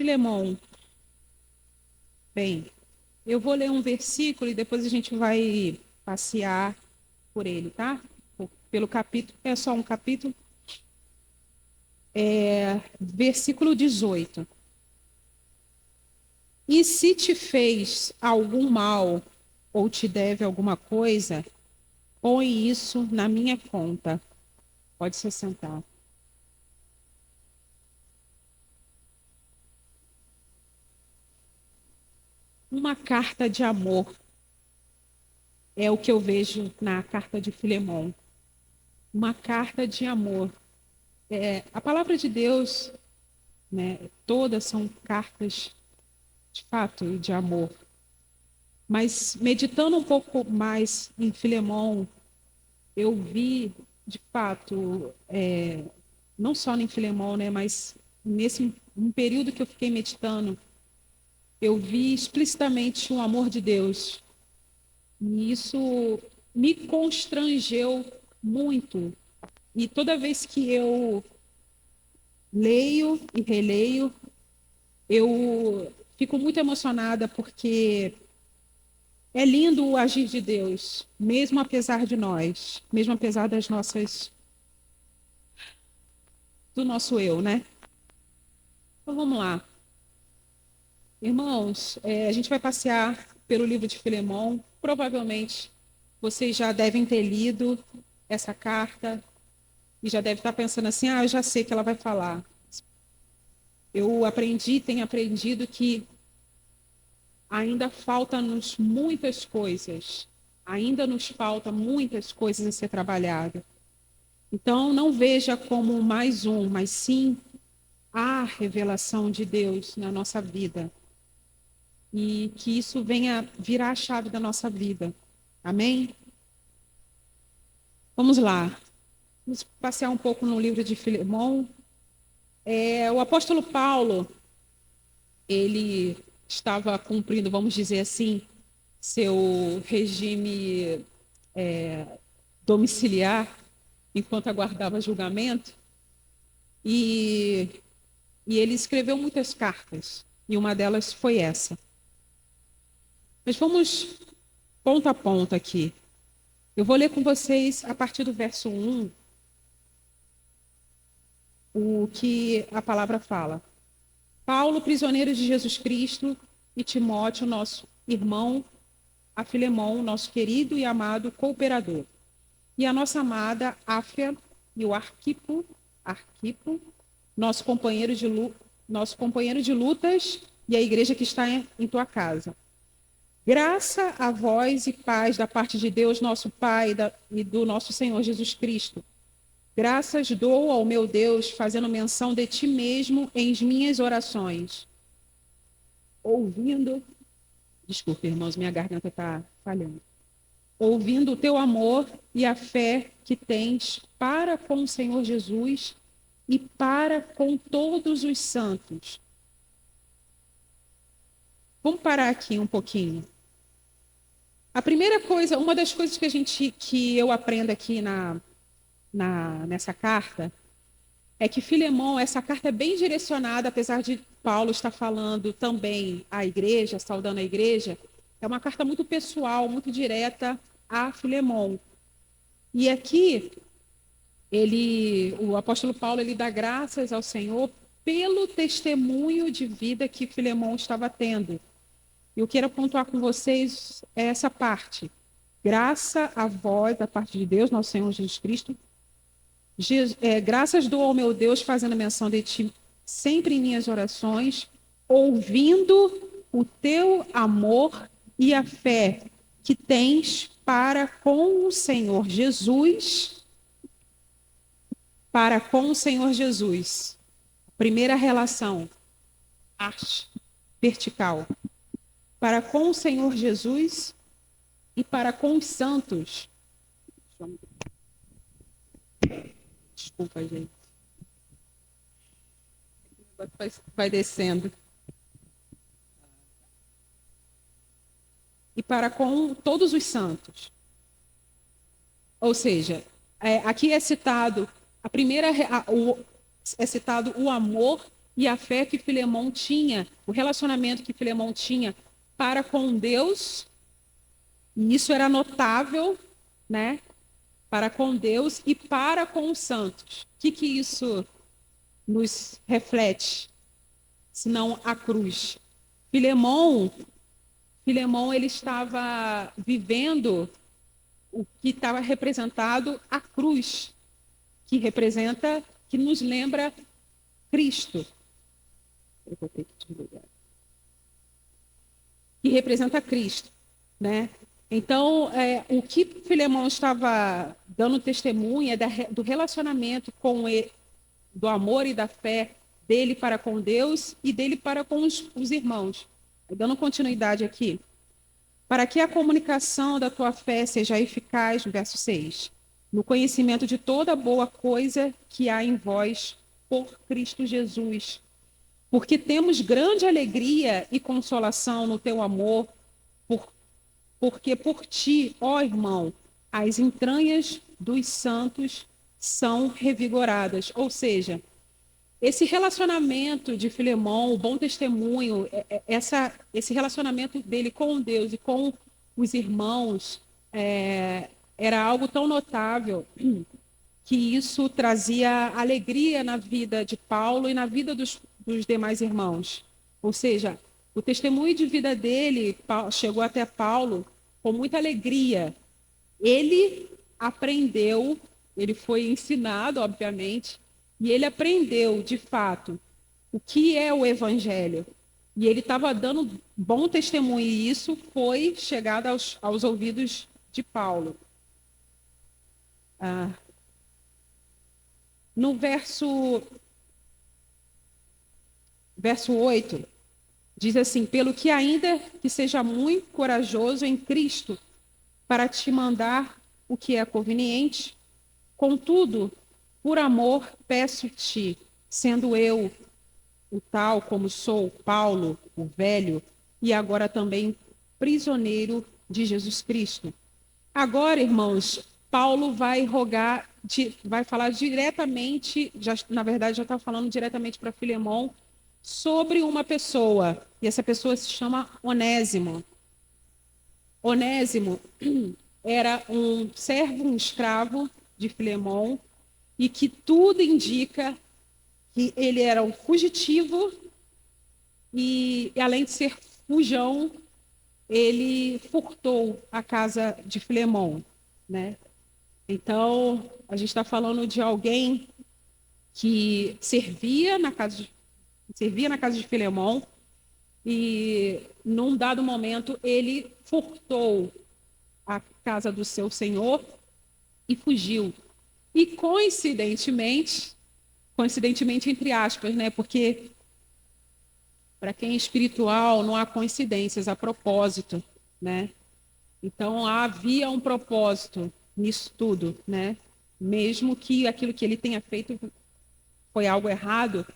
Filemão. Bem, eu vou ler um versículo e depois a gente vai passear por ele, tá? Pelo capítulo, é só um capítulo. Versículo 18. E se te fez algum mal ou te deve alguma coisa, põe isso na minha conta. Pode se sentar. Uma carta de amor é o que eu vejo na carta de Filemão. Uma carta de amor. A palavra de Deus, né, todas são cartas de fato de amor. Mas meditando um pouco mais em Filemão, eu vi de fato, não só em Filemão, né, mas nesse um período que eu fiquei meditando, eu vi explicitamente o amor de Deus. E isso me constrangeu muito. E toda vez que eu leio e releio, eu fico muito emocionada porque é lindo o agir de Deus, mesmo apesar de nós, mesmo apesar do nosso eu, né? Então vamos lá. Irmãos, a gente vai passear pelo livro de Filemão. Provavelmente vocês já devem ter lido essa carta e já devem estar pensando assim: eu já sei o que ela vai falar. Tenho aprendido que ainda falta-nos muitas coisas. Ainda nos falta muitas coisas a ser trabalhada. Então, não veja como mais um, mas sim a revelação de Deus na nossa vida. E que isso venha virar a chave da nossa vida. Amém? Vamos lá. Vamos passear um pouco no livro de Filemão. O apóstolo Paulo, ele estava cumprindo, vamos dizer assim, seu regime domiciliar enquanto aguardava julgamento. E ele escreveu muitas cartas. E uma delas foi essa. Mas vamos ponto a ponto aqui. Eu vou ler com vocês, a partir do verso 1, o que a palavra fala. Paulo, prisioneiro de Jesus Cristo, e Timóteo, nosso irmão, a Filemão, nosso querido e amado cooperador. E a nossa amada Áfia e o Arquipo, nosso companheiro de lutas, e a igreja que está em tua casa. Graça a vós e paz da parte de Deus, nosso Pai, e do nosso Senhor Jesus Cristo. Graças dou ao meu Deus, fazendo menção de ti mesmo em minhas orações. Desculpe, irmãos, minha garganta está falhando. Ouvindo o teu amor e a fé que tens para com o Senhor Jesus e para com todos os santos. Vamos parar aqui um pouquinho. A primeira coisa, uma das coisas que eu aprendo aqui nessa carta é que Filemão, essa carta é bem direcionada, apesar de Paulo estar falando também à igreja, saudando a igreja, é uma carta muito pessoal, muito direta a Filemão. E aqui, o apóstolo Paulo, ele dá graças ao Senhor pelo testemunho de vida que Filemão estava tendo. Eu quero pontuar com vocês essa parte. Graça a vós, da parte de Deus, nosso Senhor Jesus Cristo. Graças dou ao meu Deus, fazendo menção de ti sempre em minhas orações, ouvindo o teu amor e a fé que tens para com o Senhor Jesus. Para com o Senhor Jesus. Primeira relação, arte, vertical. Para com o Senhor Jesus e para com os santos. Desculpa, gente. Vai descendo. E para com todos os santos. Ou seja, aqui é citado é citado o amor e a fé que Filemão tinha, o relacionamento que Filemão tinha para com Deus, e isso era notável, né? Para com Deus e para com os santos. O que isso nos reflete? Senão a cruz. Filemão, ele estava vivendo o que estava representado a cruz, que representa, que nos lembra Cristo. Eu vou ter que desligar. Que representa Cristo, né? Então, o que Filemão estava dando testemunha é do relacionamento com ele, do amor e da fé dele para com Deus e dele para com os irmãos. Dando continuidade aqui. Para que a comunicação da tua fé seja eficaz, no verso 6, no conhecimento de toda boa coisa que há em vós por Cristo Jesus. Porque temos grande alegria e consolação no teu amor, porque por ti, ó irmão, as entranhas dos santos são revigoradas. Ou seja, esse relacionamento de Filemão, o bom testemunho, esse relacionamento dele com Deus e com os irmãos, era algo tão notável que isso trazia alegria na vida de Paulo e na vida dos demais irmãos. Ou seja, o testemunho de vida dele chegou até Paulo com muita alegria. Ele aprendeu, ele foi ensinado, obviamente, e ele aprendeu, de fato, o que é o Evangelho. E ele estava dando bom testemunho, e isso foi chegado aos ouvidos de Paulo. No verso 8, diz assim: pelo que ainda que seja muito corajoso em Cristo para te mandar o que é conveniente, contudo, por amor peço-te, sendo eu o tal como sou, Paulo, o velho, e agora também prisioneiro de Jesus Cristo. Agora, irmãos, Paulo vai vai falar diretamente, na verdade já está falando diretamente para Filemão, sobre uma pessoa, e essa pessoa se chama Onésimo. Onésimo era um servo, um escravo de Filemão, e que tudo indica que ele era um fugitivo e além de ser fujão, ele furtou a casa de Filemão, né? Então, a gente está falando de alguém que servia na casa de Filemão e, num dado momento, ele furtou a casa do seu senhor e fugiu. E, coincidentemente entre aspas, né? Porque para quem é espiritual não há coincidências, há propósito, né? Então havia um propósito nisso tudo, né? Mesmo que aquilo que ele tenha feito foi algo errado,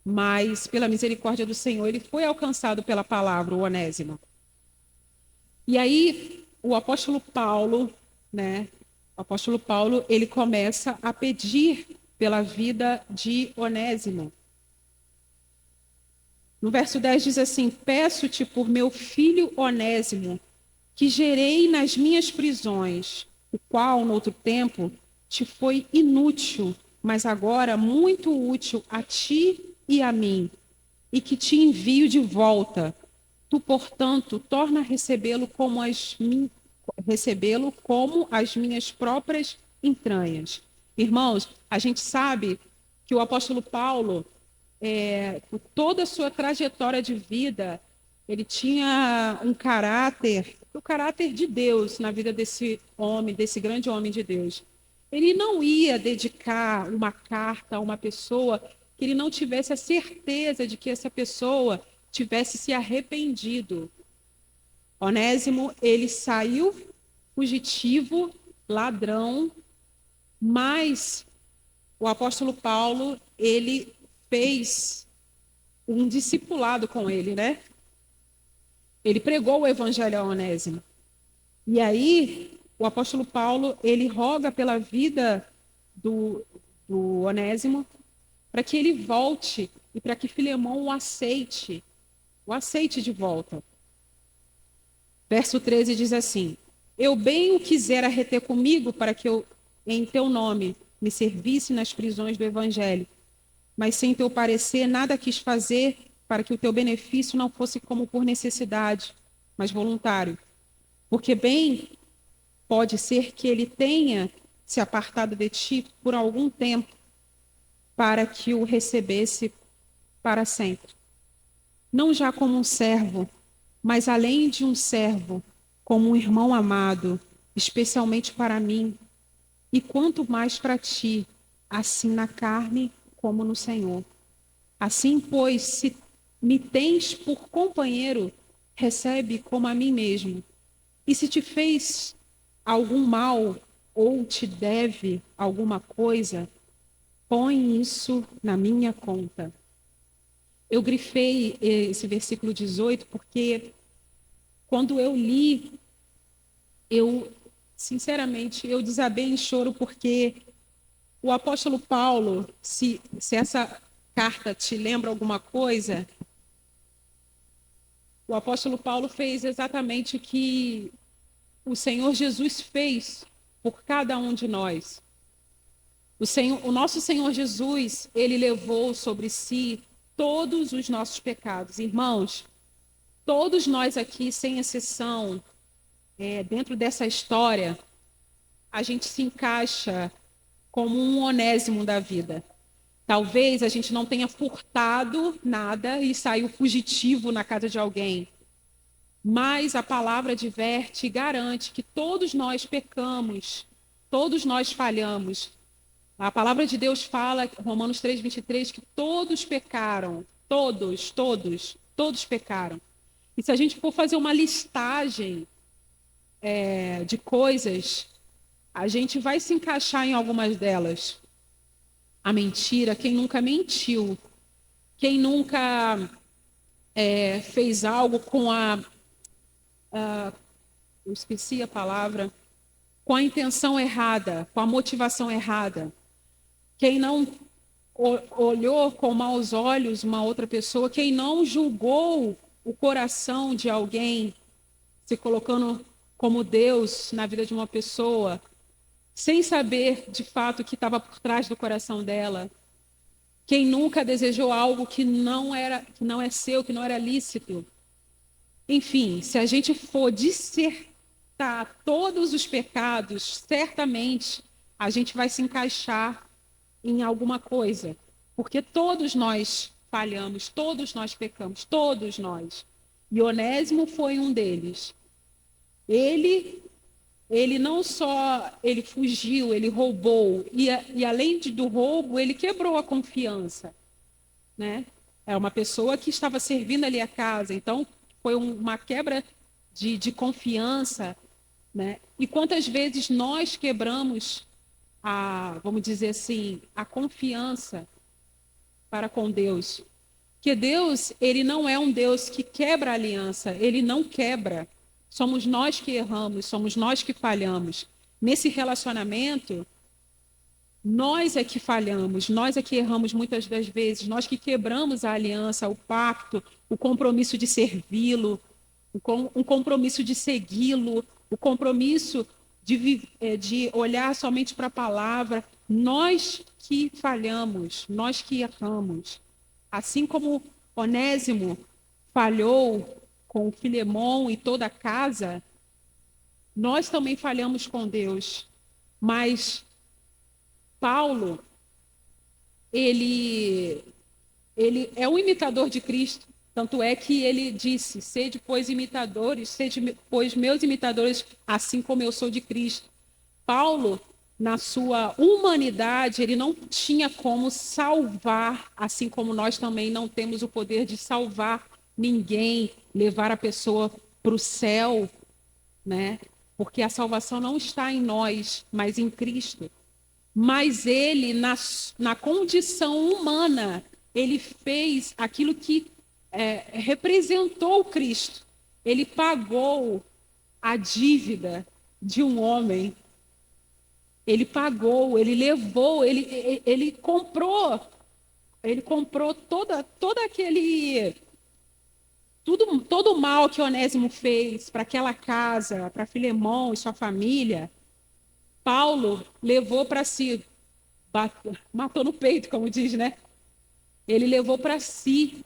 mas pela misericórdia do Senhor ele foi alcançado pela palavra, o Onésimo. E aí o apóstolo Paulo, né? O apóstolo Paulo, ele começa a pedir pela vida de Onésimo. No verso 10 diz assim: peço-te por meu filho Onésimo, que gerei nas minhas prisões, o qual, no outro tempo, te foi inútil, mas agora muito útil a ti e a mim, e que te envio de volta. Tu, portanto, torna a recebê-lo como as minhas próprias entranhas. Irmãos, a gente sabe que o apóstolo Paulo, por toda a sua trajetória de vida, ele tinha o caráter de Deus na vida desse homem, desse grande homem de Deus. Ele não ia dedicar uma carta a uma pessoa que ele não tivesse a certeza de que essa pessoa tivesse se arrependido. Onésimo, ele saiu fugitivo, ladrão, mas o apóstolo Paulo, ele fez um discipulado com ele, né? Ele pregou o evangelho a Onésimo. E aí, o apóstolo Paulo, ele roga pela vida do Onésimo para que ele volte e para que Filemão o aceite de volta. Verso 13 diz assim: Eu bem o quisera reter comigo para que eu, em teu nome, me servisse nas prisões do evangelho, mas sem teu parecer nada quis fazer para que o teu benefício não fosse como por necessidade, mas voluntário. Porque bem pode ser que ele tenha se apartado de ti por algum tempo para que o recebesse para sempre. Não já como um servo, mas além de um servo, como um irmão amado, especialmente para mim, e quanto mais para ti, assim na carne como no Senhor. Assim, pois, se me tens por companheiro, recebe como a mim mesmo. E se te fez algum mal ou te deve alguma coisa, põe isso na minha conta. Eu grifei esse versículo 18 porque quando eu li, sinceramente, eu desabei em choro porque o apóstolo Paulo, se essa carta te lembra alguma coisa, o apóstolo Paulo fez exatamente o que o Senhor Jesus fez por cada um de nós. O nosso Senhor Jesus, ele levou sobre si todos os nossos pecados. Irmãos, todos nós aqui, sem exceção, dentro dessa história, a gente se encaixa como um Onésimo da vida. Talvez a gente não tenha furtado nada e saiu fugitivo na casa de alguém. Mas a palavra adverte e garante que todos nós pecamos, todos nós falhamos. A palavra de Deus fala, Romanos 3:23, que todos pecaram, todos pecaram. E se a gente for fazer uma listagem de coisas, a gente vai se encaixar em algumas delas. A mentira, quem nunca mentiu, quem nunca fez algo com eu esqueci a palavra, com a intenção errada, com a motivação errada. Quem não olhou com maus olhos uma outra pessoa, quem não julgou o coração de alguém, se colocando como Deus na vida de uma pessoa, sem saber de fato o que estava por trás do coração dela. Quem nunca desejou algo que não é seu, que não era lícito. Enfim, se a gente for dissertar todos os pecados, certamente a gente vai se encaixar em alguma coisa. Porque todos nós falhamos, todos nós pecamos, todos nós. E Onésimo foi um deles. Ele não só ele fugiu, ele roubou. E além do roubo, ele quebrou a confiança. Né? É uma pessoa que estava servindo ali a casa. Então, foi uma quebra de confiança. Né? E quantas vezes nós quebramos vamos dizer assim, a confiança para com Deus? Porque Deus, ele não é um Deus que quebra a aliança, ele não quebra. Somos nós que erramos, somos nós que falhamos. Nesse relacionamento, nós é que falhamos, nós é que erramos muitas das vezes, nós que quebramos a aliança, o pacto, o compromisso de servi-lo, um compromisso de segui-lo, o compromisso de olhar somente para a palavra. Nós que falhamos, nós que erramos. Assim como Onésimo falhou com Filemão e toda a casa, nós também falhamos com Deus. Mas Paulo, ele é um imitador de Cristo. Tanto é que ele disse: sede, pois, imitadores, sede, pois, meus imitadores, assim como eu sou de Cristo. Paulo, na sua humanidade, ele não tinha como salvar, assim como nós também não temos o poder de salvar ninguém, levar a pessoa para o céu, né? Porque a salvação não está em nós, mas em Cristo. Mas ele, na condição humana, ele fez aquilo que representou Cristo. Ele pagou a dívida de um homem. Ele pagou, ele levou, ele comprou ele comprou todo aquele todo o mal que Onésimo fez para aquela casa, para Filemão e sua família. Paulo levou para si, matou no peito, como diz, né? Ele levou para si.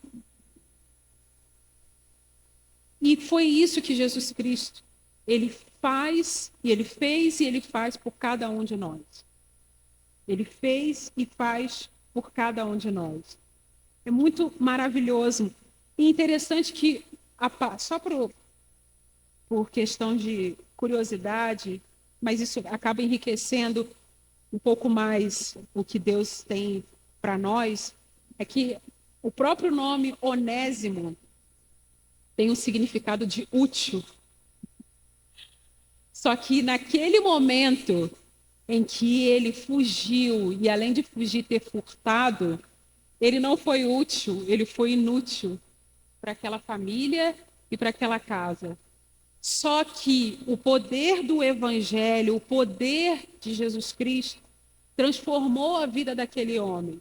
E foi isso que Jesus Cristo, ele faz, e ele fez, e ele faz por cada um de nós. Ele fez e faz por cada um de nós. É muito maravilhoso. E interessante que, só por questão de curiosidade, mas isso acaba enriquecendo um pouco mais o que Deus tem para nós, é que o próprio nome Onésimo tem um significado de útil. Só que naquele momento em que ele fugiu, e além de fugir, ter furtado, ele não foi útil, ele foi inútil para aquela família e para aquela casa. Só que o poder do Evangelho, o poder de Jesus Cristo, transformou a vida daquele homem.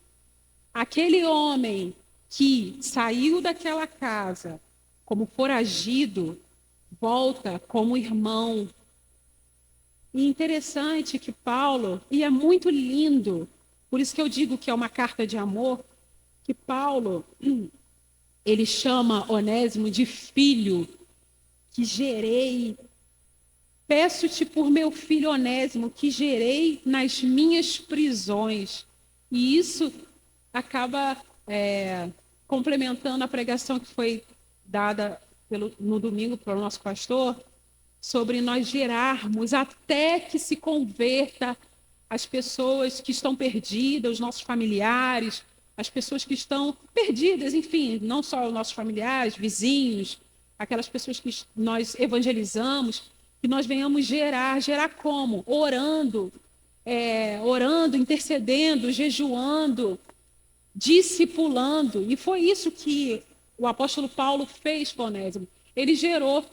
Aquele homem que saiu daquela casa como foragido, volta como irmão. E interessante que Paulo, e é muito lindo, por isso que eu digo que é uma carta de amor, que Paulo, ele chama Onésimo de filho, que gerei. Peço-te por meu filho Onésimo, que gerei nas minhas prisões. E isso acaba complementando a pregação que foi dada no domingo pelo nosso pastor, sobre nós gerarmos até que se converta as pessoas que estão perdidas, os nossos familiares, as pessoas que estão perdidas, enfim, não só os nossos familiares, vizinhos, aquelas pessoas que nós evangelizamos, que nós venhamos gerar como? Orando, intercedendo, jejuando, discipulando. E foi isso que o apóstolo Paulo fez com Onésimo. Ele gerou.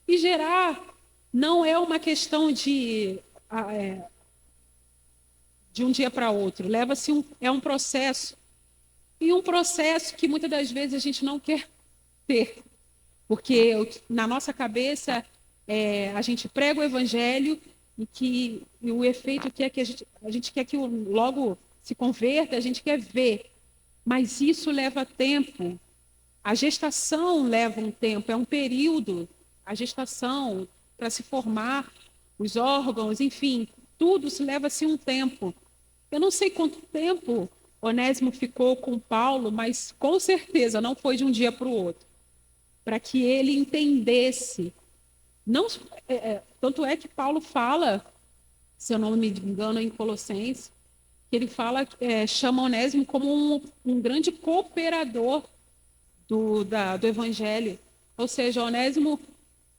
E gerar não é uma questão de um dia para outro. Leva-se é um processo. E um processo que muitas das vezes a gente não quer ter. Porque na nossa cabeça a gente prega o evangelho e o efeito que é que a gente quer que logo se converta, a gente quer ver. Mas isso leva tempo. A gestação leva um tempo, é um período. A gestação para se formar, os órgãos, enfim, tudo leva-se um tempo. Eu não sei quanto tempo Onésimo ficou com Paulo, mas com certeza não foi de um dia para o outro, para que ele entendesse. Não, tanto é que Paulo fala, se eu não me engano, em Colossenses, que ele fala, chama Onésimo como um grande cooperador do Evangelho. Ou seja, Onésimo,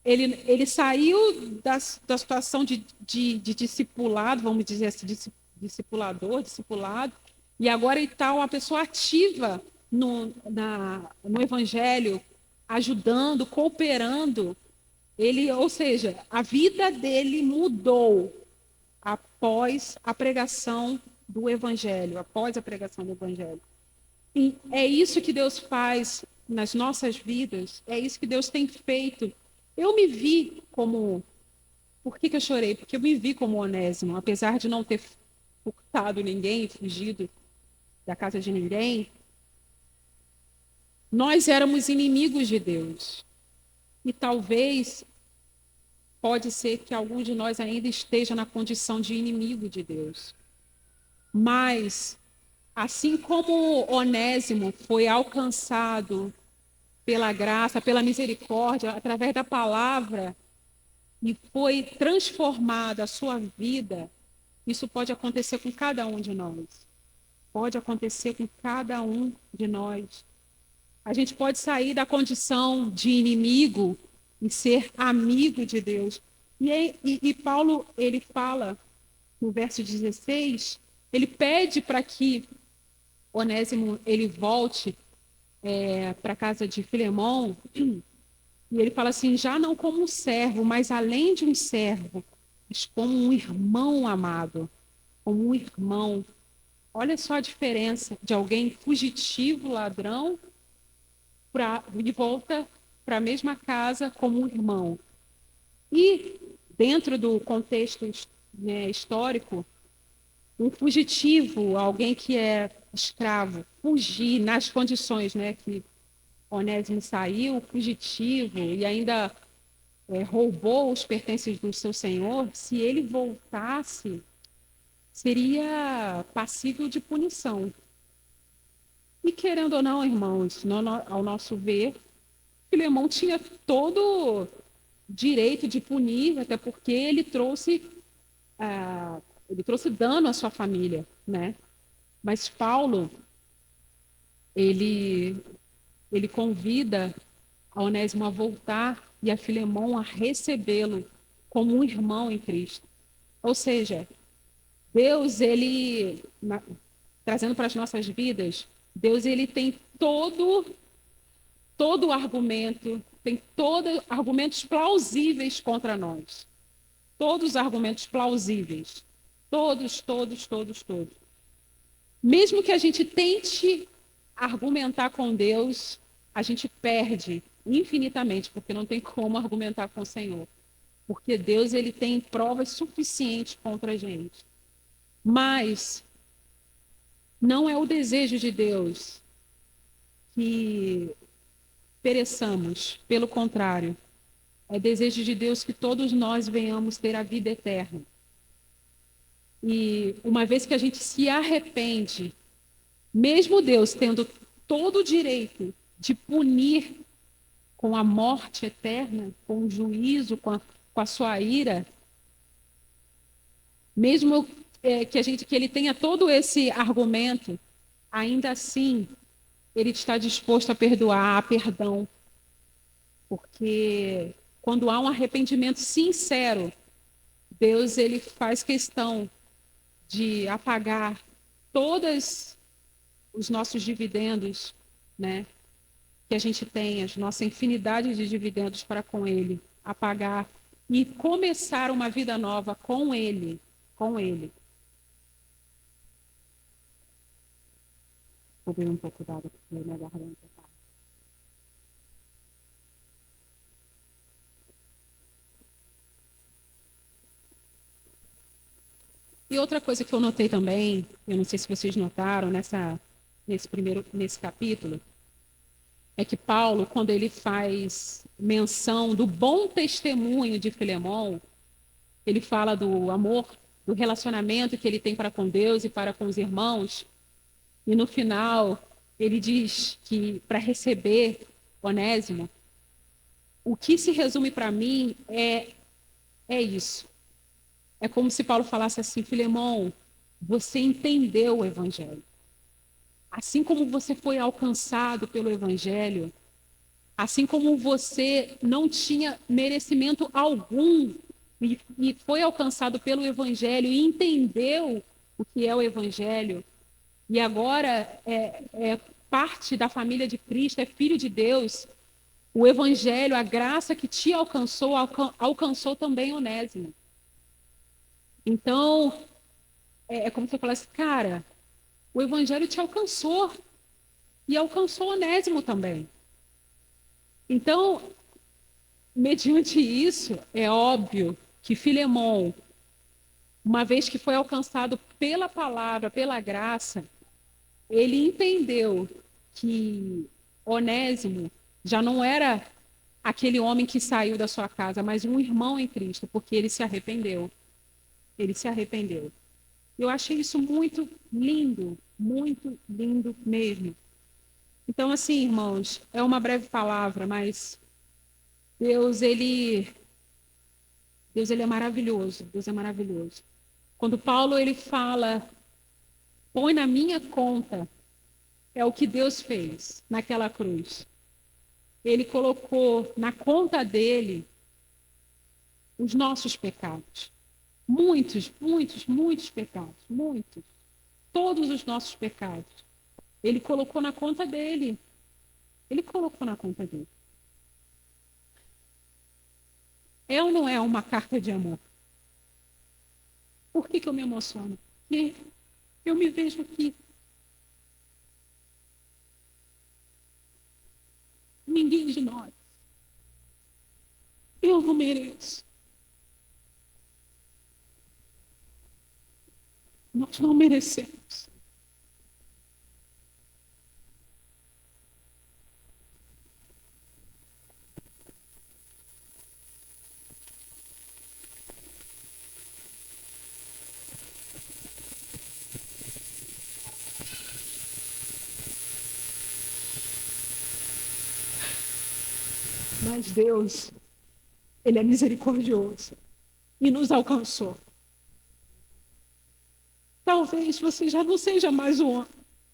ele saiu da situação de discipulado, vamos dizer assim, discipulado, e agora ele está uma pessoa ativa no Evangelho, ajudando, cooperando. Ou seja, a vida dele mudou após a pregação do Evangelho, após a pregação do Evangelho. E é isso que Deus faz nas nossas vidas, é isso que Deus tem feito. Eu me vi como... Por que eu chorei? Porque eu me vi como Onésimo, apesar de não ter furtado ninguém, fugido da casa de ninguém. Nós éramos inimigos de Deus. E talvez, pode ser que algum de nós ainda esteja na condição de inimigo de Deus. Mas, assim como Onésimo foi alcançado pela graça, pela misericórdia, através da palavra, e foi transformada a sua vida, isso pode acontecer com cada um de nós. Pode acontecer com cada um de nós. A gente pode sair da condição de inimigo e ser amigo de Deus. E Paulo, ele fala, no verso 16, ele pede para que Onésimo ele volte para a casa de Filemão, e ele fala assim, já não como um servo, mas além de um servo, mas como um irmão amado, como um irmão. Olha só a diferença de alguém fugitivo, ladrão, de volta para a mesma casa como um irmão. E, dentro do contexto, né, histórico, um fugitivo, alguém que é escravo, fugir nas condições, né, que Onésimo saiu, fugitivo, e ainda roubou os pertences do seu senhor, se ele voltasse, seria passível de punição. E querendo ou não, irmãos, ao nosso ver, Filemão tinha todo direito de punir, até porque ele trouxe dano à sua família, né? Mas Paulo, ele, ele convida a Onésimo a voltar e a Filemão a recebê-lo como um irmão em Cristo. Ou seja, Deus, trazendo para as nossas vidas, Deus, ele tem todo o argumento, tem todos argumentos plausíveis contra nós. Todos os argumentos plausíveis. Todos, todos, todos, todos. Mesmo que a gente tente argumentar com Deus, a gente perde infinitamente, porque não tem como argumentar com o Senhor. Porque Deus, ele tem provas suficientes contra a gente. Mas não é o desejo de Deus que pereçamos. Pelo contrário, é desejo de Deus que todos nós venhamos ter a vida eterna. E uma vez que a gente se arrepende, mesmo Deus tendo todo o direito de punir com a morte eterna, com o juízo, com a sua ira, mesmo que ele tenha todo esse argumento, ainda assim ele está disposto a perdoar, a perdão, porque quando há um arrependimento sincero, Deus ele faz questão de apagar todos os nossos dividendos, né? Que a gente tem, a nossa infinidade de dividendos para com Ele, apagar e começar uma vida nova com Ele, com Ele. Vou beber um pouco d'água porque minha garganta está. E outra coisa que eu notei também, eu não sei se vocês notaram nesse capítulo, é que Paulo, quando ele faz menção do bom testemunho de Filemão, ele fala do amor, do relacionamento que ele tem para com Deus e para com os irmãos, e no final ele diz que para receber Onésimo, o que se resume para mim é isso. É como se Paulo falasse assim: Filemão, você entendeu o evangelho. Assim como você foi alcançado pelo evangelho, assim como você não tinha merecimento algum e foi alcançado pelo evangelho e entendeu o que é o evangelho, e agora é parte da família de Cristo, é filho de Deus, o evangelho, a graça que te alcançou, alcançou também Onésimo. Então, é como se eu falasse, cara, o evangelho te alcançou e alcançou Onésimo também. Então, mediante isso, é óbvio que Filemão, uma vez que foi alcançado pela palavra, pela graça, ele entendeu que Onésimo já não era aquele homem que saiu da sua casa, mas um irmão em Cristo, porque ele se arrependeu. Ele se arrependeu. Eu achei isso muito lindo mesmo. Então, assim, irmãos, é uma breve palavra, mas Deus, ele é maravilhoso. Deus é maravilhoso. Quando Paulo ele fala, põe na minha conta, é o que Deus fez naquela cruz. Ele colocou na conta dele os nossos pecados. Muitos, muitos, muitos pecados. Muitos. Todos os nossos pecados. Ele colocou na conta dele. Ele colocou na conta dele. É ou não é uma carta de amor? Por que eu me emociono? Porque Eu me vejo aqui. Ninguém de nós. Eu não mereço. Nós não merecemos. Mas Deus, Ele é misericordioso e nos alcançou. Talvez você já não seja mais o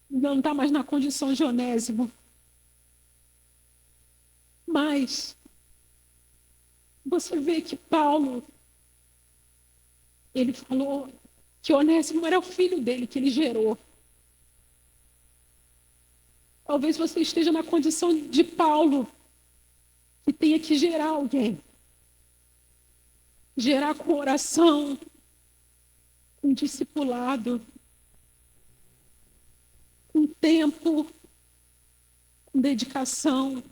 não está mais na condição de Onésimo, mas você vê que Paulo, ele falou que Onésimo era o filho dele, que ele gerou. Talvez você esteja na condição de Paulo, que tenha que gerar alguém. Gerar com oração, com discipulado, com tempo, com dedicação.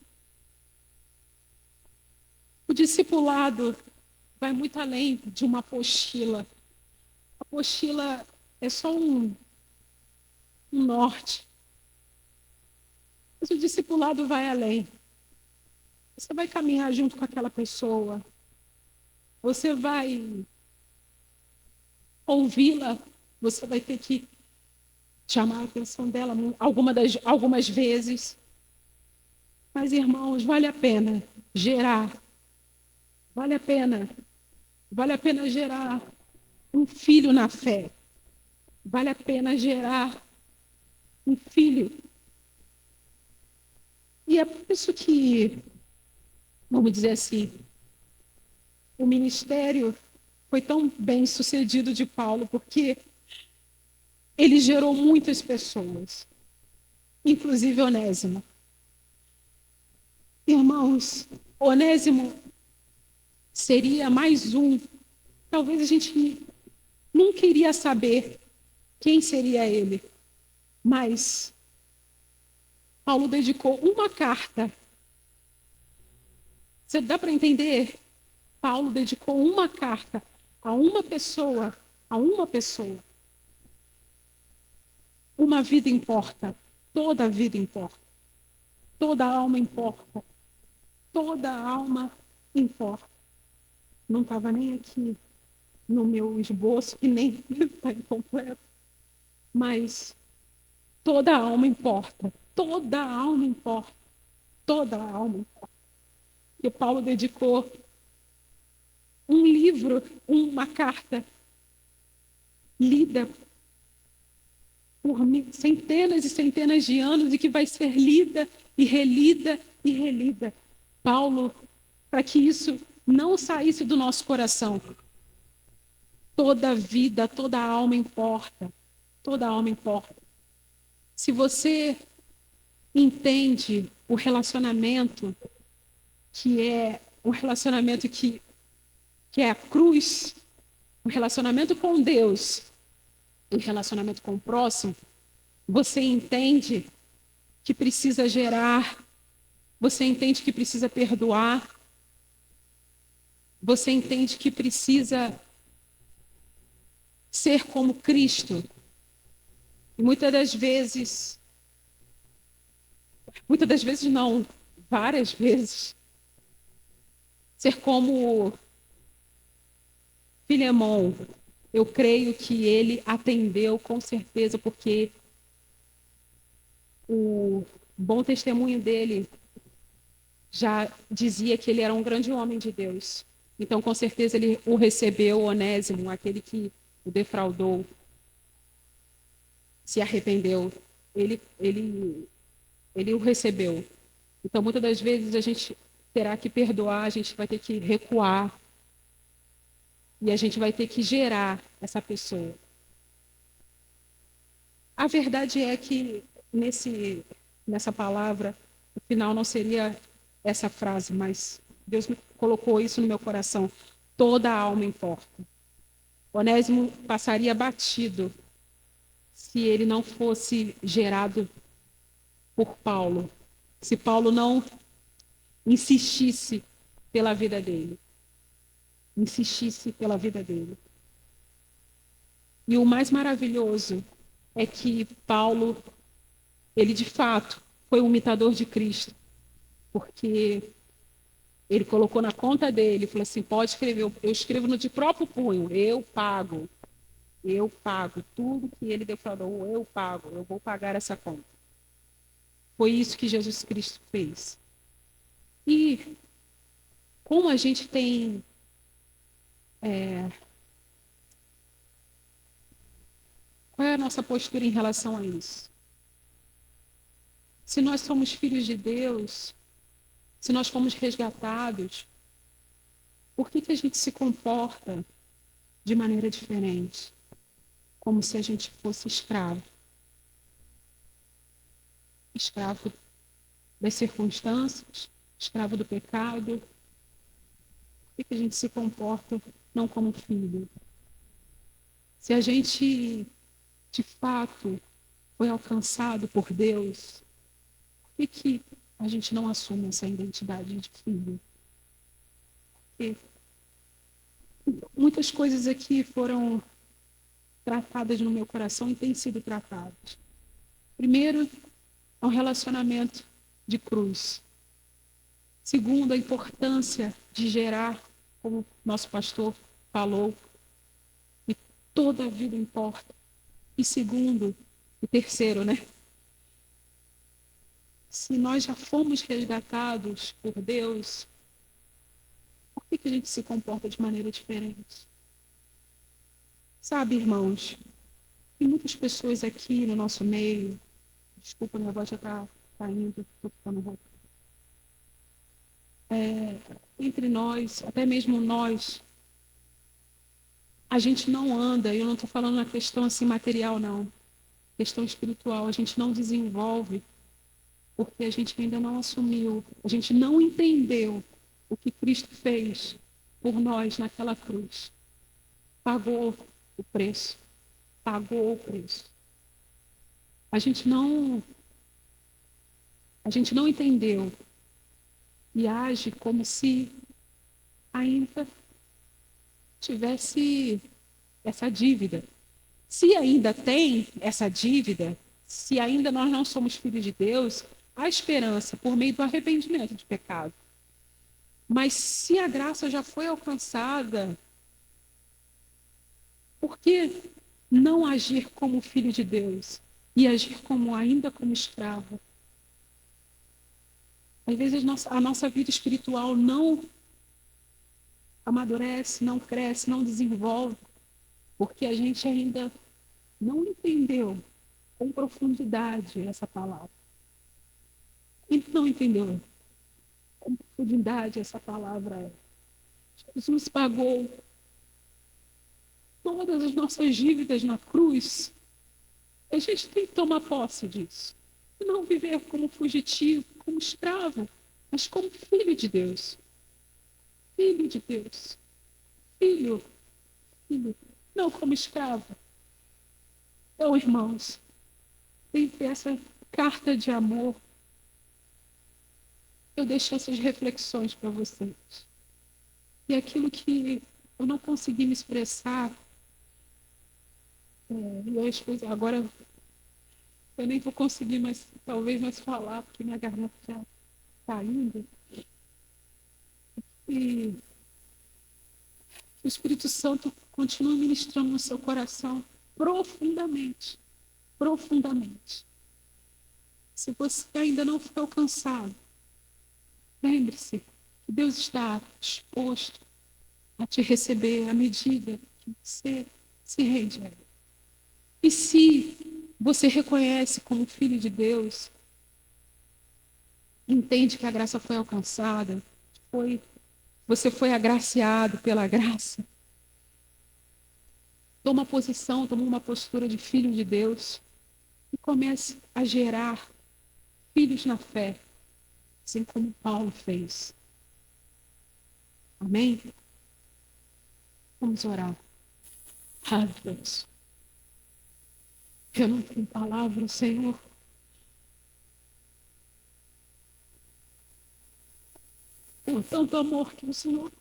O discipulado vai muito além de uma apostila. A apostila é só um norte. Mas o discipulado vai além. Você vai caminhar junto com aquela pessoa. Você vai ouvi-la. Você vai ter que chamar a atenção dela algumas vezes. Mas, irmãos, vale a pena gerar. Vale a pena. Vale a pena gerar um filho na fé. Vale a pena gerar um filho. E é por isso que, vamos dizer assim, o ministério foi tão bem sucedido de Paulo, porque ele gerou muitas pessoas, inclusive Onésimo. Irmãos, Onésimo seria mais um. Talvez a gente não queria saber quem seria ele, mas Paulo dedicou uma carta. Você dá para entender? Paulo dedicou uma carta a uma pessoa, a uma pessoa. Uma vida importa, toda vida importa, toda alma importa, toda alma importa. Não estava nem aqui no meu esboço, que nem está incompleto, mas toda alma importa, toda alma importa, toda alma importa. E Paulo dedicou um livro, uma carta lida por centenas e centenas de anos e que vai ser lida e relida e relida. Paulo, para que isso não saísse do nosso coração. Toda vida, toda alma importa. Toda alma importa. Se você entende o relacionamento que é um relacionamento que é a cruz, o relacionamento com Deus, o relacionamento com o próximo, você entende que precisa gerar, você entende que precisa perdoar, você entende que precisa ser como Cristo. E muitas das vezes não, várias vezes, ser como Filemon. Eu creio que ele atendeu com certeza, porque o bom testemunho dele já dizia que ele era um grande homem de Deus. Então, com certeza, ele o recebeu, Onésimo, aquele que o defraudou, se arrependeu. Ele o recebeu. Então, muitas das vezes, a gente terá que perdoar, a gente vai ter que recuar. E a gente vai ter que gerar essa pessoa. A verdade é que nessa palavra, o final não seria essa frase, mas Deus colocou isso no meu coração. Toda alma importa. Onésimo passaria batido se ele não fosse gerado por Paulo, se Paulo não insistisse pela vida dele, insistisse pela vida dele. E o mais maravilhoso é que Paulo, ele de fato foi um imitador de Cristo, porque ele colocou na conta dele, falou assim, pode escrever, eu escrevo no de próprio punho, eu pago tudo que ele defraudou, eu pago, eu vou pagar essa conta. Foi isso que Jesus Cristo fez. E como a gente tem qual é a nossa postura em relação a isso? Se nós somos filhos de Deus, se nós fomos resgatados, por que a gente se comporta de maneira diferente? Como se a gente fosse escravo. Escravo das circunstâncias, escravo do pecado. Por que a gente se comporta não como filho? Se a gente, de fato, foi alcançado por Deus, por que a gente não assume essa identidade de filho? Porque muitas coisas aqui foram tratadas no meu coração e têm sido tratadas. Primeiro, é um relacionamento de cruz. Segundo, a importância de gerar, como nosso pastor falou, que toda a vida importa. E segundo, e terceiro, né? Se nós já fomos resgatados por Deus, por que a gente se comporta de maneira diferente? Sabe, irmãos, tem muitas pessoas aqui no nosso meio, desculpa, minha voz já está indo, estou ficando rouca. Entre nós, até mesmo nós, a gente não anda, eu não estou falando na questão assim material, não. Questão espiritual, a gente não desenvolve porque a gente ainda não assumiu, a gente não entendeu o que Cristo fez por nós naquela cruz. Pagou o preço. Pagou o preço. A gente não entendeu e age como se ainda tivesse essa dívida. Se ainda tem essa dívida, se ainda nós não somos filhos de Deus, há esperança por meio do arrependimento de pecado. Mas se a graça já foi alcançada, por que não agir como filho de Deus e agir ainda como escravo? Às vezes a nossa vida espiritual não amadurece, não cresce, não desenvolve, porque a gente ainda não entendeu com profundidade essa palavra. Ainda não entendeu com profundidade essa palavra é. Jesus pagou todas as nossas dívidas na cruz. A gente tem que tomar posse disso. E não viver como fugitivo, como escravo, mas como filho de Deus. Filho de Deus. Filho. Filho. Não como escravo. Então, irmãos, tem que ter essa carta de amor. Eu deixo essas reflexões para vocês. E aquilo que eu não consegui me expressar, agora eu nem vou conseguir mais, talvez mais falar, porque minha garganta já está indo. E que o Espírito Santo continue ministrando no seu coração profundamente, profundamente. Se você ainda não foi alcançado, lembre-se que Deus está disposto a te receber à medida que você se rende a Ele. E se você reconhece como filho de Deus, entende que a graça foi alcançada, você foi agraciado pela graça, toma uma postura de filho de Deus e comece a gerar filhos na fé, assim como Paulo fez. Amém? Vamos orar. Ah, Deus. Eu não tenho palavras, Senhor. Por tanto amor que o Senhor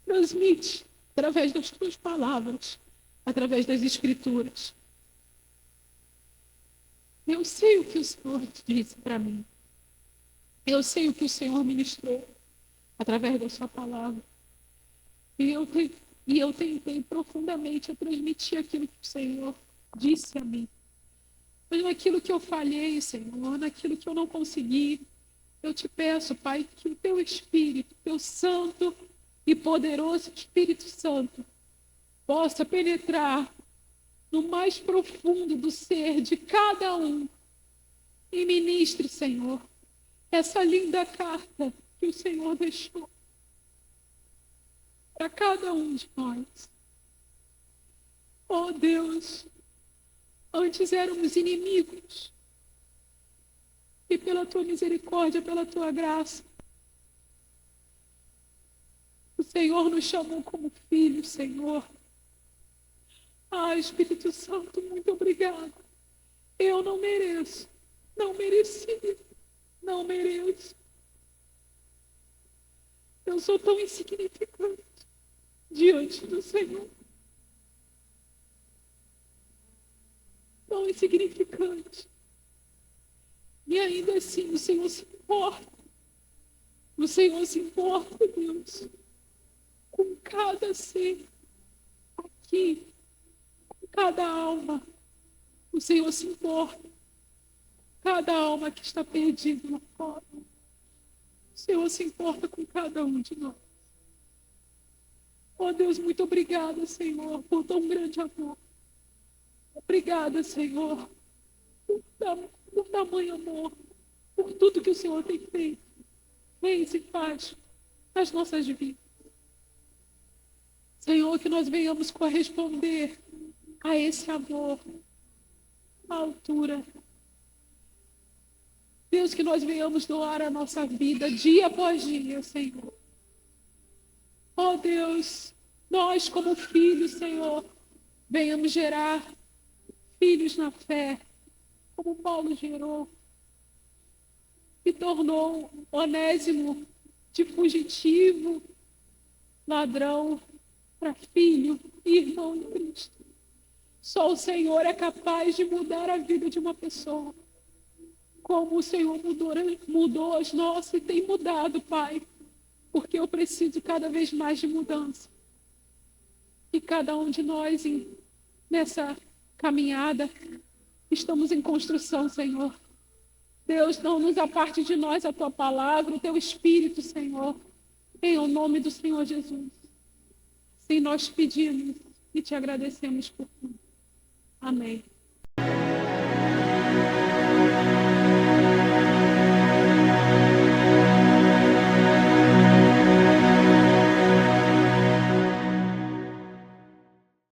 transmite através das tuas palavras, através das escrituras. Eu sei o que o Senhor disse para mim. Eu sei o que o Senhor ministrou através da sua palavra. E eu tentei profundamente a transmitir aquilo que o Senhor disse a mim. Mas naquilo que eu falhei, Senhor, naquilo que eu não consegui, eu te peço, Pai, que o teu Espírito, teu Santo e poderoso Espírito Santo, possa penetrar no mais profundo do ser de cada um e ministre, Senhor, essa linda carta que o Senhor deixou para cada um de nós. Oh Deus, antes éramos inimigos e pela tua misericórdia, pela tua graça, o Senhor nos chamou como filhos, Senhor. Ah, Espírito Santo, muito obrigado. Eu não mereço, não mereci, não mereço. Eu sou tão insignificante diante do Senhor. Tão insignificante. E ainda assim o Senhor se importa. O Senhor se importa, Deus, com cada ser aqui, com cada alma. O Senhor se importa. Cada alma que está perdida lá fora. O Senhor se importa com cada um de nós. Oh Deus, muito obrigada, Senhor, por tão grande amor. Obrigada, Senhor, por tamanho amor, por tudo que o Senhor tem feito. Vem e faz nas nossas vidas. Senhor, que nós venhamos corresponder a esse amor, à altura. Deus, que nós venhamos doar a nossa vida dia após dia, Senhor. Oh Deus, nós como filhos, Senhor, venhamos gerar filhos na fé, como Paulo gerou, e tornou Onésimo de fugitivo, ladrão, para filho e irmão de Cristo. Só o Senhor é capaz de mudar a vida de uma pessoa. Como o Senhor mudou as nossas e tem mudado, Pai. Porque eu preciso cada vez mais de mudança. E cada um de nós, nessa caminhada, estamos em construção, Senhor. Deus, não nos aparte de nós a tua palavra, o teu Espírito, Senhor. Em o nome do Senhor Jesus. Sim, nós pedimos e te agradecemos por tudo. Amém.